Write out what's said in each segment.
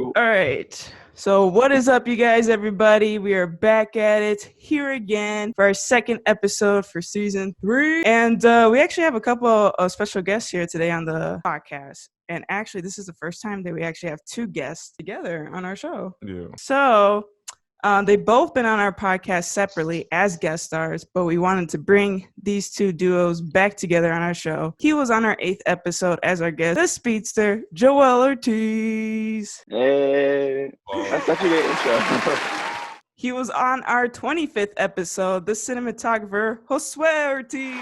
Cool. All right. So what is up, you guys, everybody? We are back at it here again for our second episode for season 3. And we actually have a couple of special guests here today on the podcast. And actually, this is the first time that we actually have 2 guests together on our show. Yeah. So they've both been on our podcast separately as guest stars, but we wanted to bring these 2 duos back together on our show. He was on our 8th episode as our guest, the speedster, Joel Ortiz. Hey, that's such a great intro. He was on our 25th episode, the cinematographer, Josue Ortiz.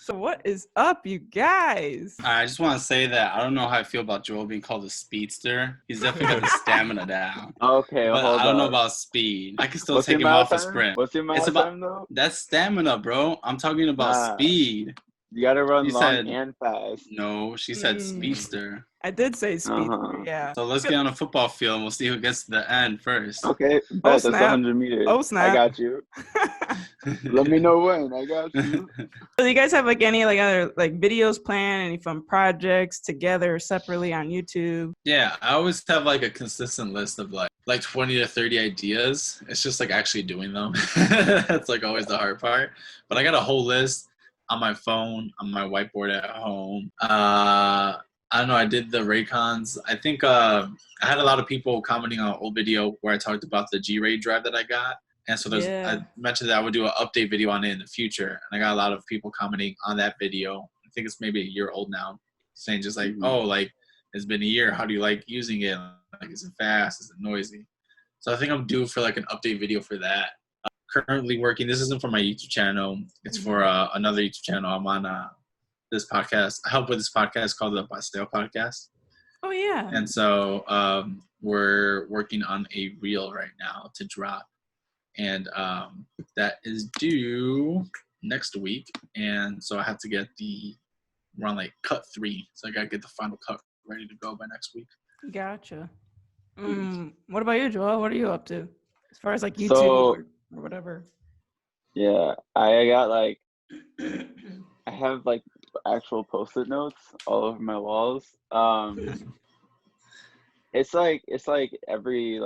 So what is up, you guys? I just want to say that I don't know how I feel about Joel being called a speedster. He's definitely got the stamina down. Okay, But hold I don't know up. about speed. I can still What's take your him off a mile time? sprint. What's your mile time, though? That's stamina, bro. I'm talking about speed. You gotta run You long said- and fast. No, she said speedster. I did say speedster, Uh-huh. yeah. So let's get on a football field and we'll see who gets to the end first. Okay, that's snap. 100 meters. Oh, snap. I got you. Let me know when. I got you. So do you guys have like any like other like videos planned, any fun projects together or separately on YouTube? Yeah, I always have like a consistent list of like 20 to 30 ideas. It's just like actually doing them. That's like always the hard part. But I got a whole list on my phone, on my whiteboard at home. I don't know, I did the Raycons. I think I had a lot of people commenting on an old video where I talked about the G-Ray drive that I got. And so I mentioned that I would do an update video on it in the future. And I got a lot of people commenting on that video. I think it's maybe a year old now, saying just like, oh, like, it's been a year. How do you like using it? Like, is it fast? Is it noisy? So I think I'm due for like an update video for that. Currently working, this isn't for my YouTube channel. It's for another YouTube channel. I'm on this podcast. I help with this podcast called the Paseo podcast. Oh, yeah. And so we're working on a reel right now to drop. And that is due next week. And so I have to get we're on like cut 3. So I got to get the final cut ready to go by next week. Gotcha. What about you, Joel? What are you up to? As far as like YouTube So- or whatever. Yeah, I got like, I have like actual Post-it notes all over my walls. It's like every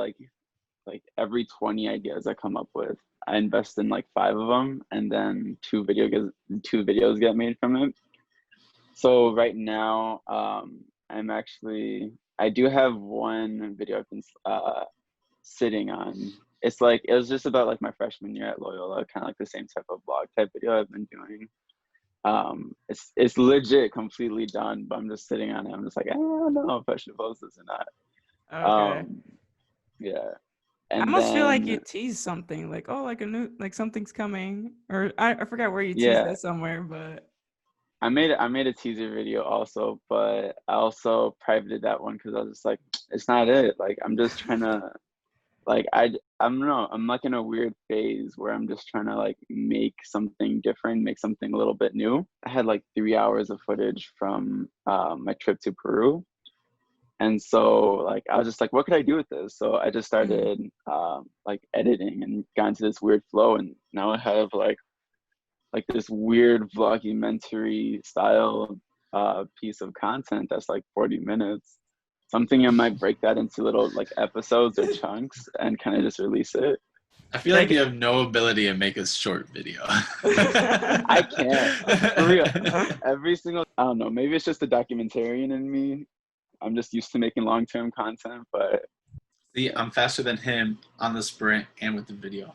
every 20 ideas I come up with, I invest in like 5 of them, and then 2 videos get made from it. So right now, I do have one video I've been sitting on. It was just about like my freshman year at Loyola, kind of like the same type of vlog type video I've been doing. It's legit completely done, but I'm just sitting on it. I'm just like, I don't know if I should post this or not. Okay. Yeah. I And must feel like then- you teased something, like, oh, like a new, like something's coming, or I forgot where you teased Yeah. that somewhere, but I made a teaser video also, but I also privated that one because I was just like, it's not it. Like, I'm just trying to, like, I don't know. I'm like in a weird phase where I'm just trying to like make something different, make something a little bit new. I had like 3 hours of footage from my trip to Peru. And so like, I was just like, what could I do with this? So I just started like editing and got into this weird flow. And now I have like this weird vlogumentary style piece of content that's like 40 minutes. Something I might break that into little like episodes or chunks and kind of just release it. I feel like you have no ability to make a short video. I can't. For real. Every single, I don't know, maybe it's just the documentarian in me. I'm just used to making long-term content, but. See, I'm faster than him on the sprint and with the video.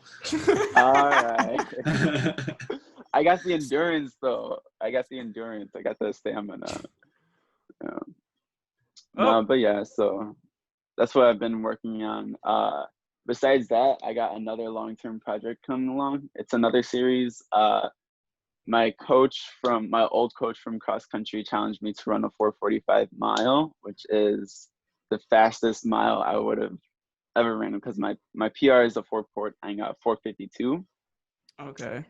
All right. I got the endurance though. I got the stamina. Yeah. No, but yeah, so that's what I've been working on. Besides that, I got another long-term project coming along. It's another series. My old coach from cross country challenged me to run a 4:45 mile, which is the fastest mile I would have ever ran, because my PR is a 4:52. okay.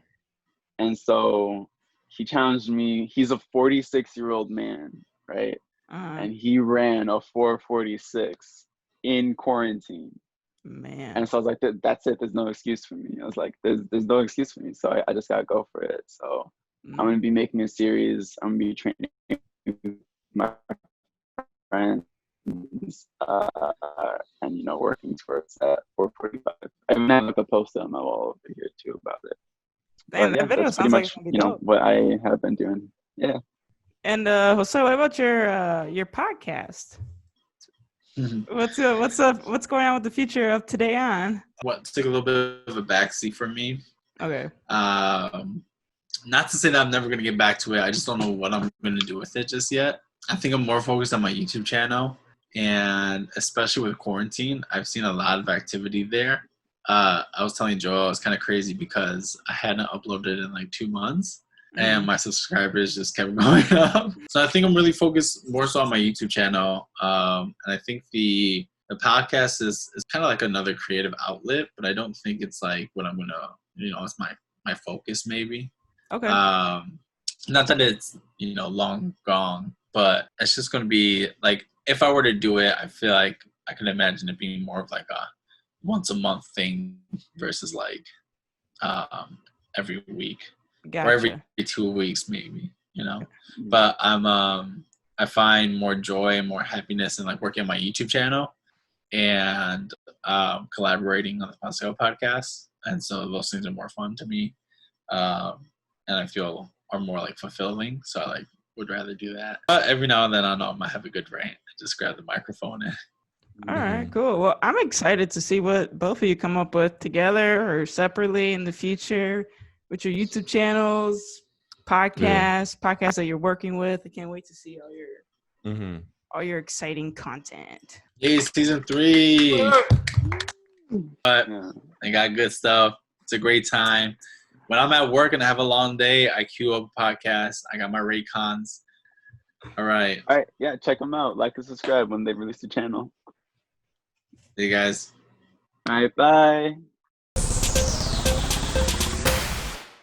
And so he challenged me. He's a 46-year-old man, right? And he ran a 4:46 in quarantine. Man. And so I was like, that's it. There's no excuse for me. I was like, there's no excuse for me. So I just got to go for it. So I'm going to be making a series. I'm going to be training friends, and working towards that 4:45. I even have like a post on my wall over here too about it. Damn, But yeah, that video that's pretty sounds like much it's gonna be dope. what I have been doing. Yeah. And Jose, what about your podcast? What's up? What's going on with the future of Today On? What took a little bit of a backseat for me. Okay. Not to say that I'm never gonna get back to it. I just don't know what I'm gonna do with it just yet. I think I'm more focused on my YouTube channel, and especially with quarantine, I've seen a lot of activity there. I was telling Joel it's kind of crazy because I hadn't uploaded in like 2 months. And my subscribers just kept going up. So I think I'm really focused more so on my YouTube channel. And I think the podcast is kind of like another creative outlet, but I don't think it's like what I'm going to, it's my focus maybe. Okay. Not that it's, long gone, but it's just going to be like, if I were to do it, I feel like I can imagine it being more of like a once a month thing versus like every week. Gotcha. Or every 2 weeks maybe, but I find more joy and more happiness in like working on my YouTube channel and collaborating on the Paseo podcast, and so those things are more fun to me, and I feel are more like fulfilling, so I would rather do that. But every now and then I know I might have a good rant and just grab the microphone and all right, cool. Well, I'm excited to see what both of you come up with together or separately in the future with your YouTube channels, podcasts that you're working with. I can't wait to see all your exciting content. Yay, season 3. But I got good stuff. It's a great time. When I'm at work and I have a long day, I queue up a podcast. I got my Raycons. All right. Yeah, check them out. Like and subscribe when they release the channel. See you guys. All right, bye.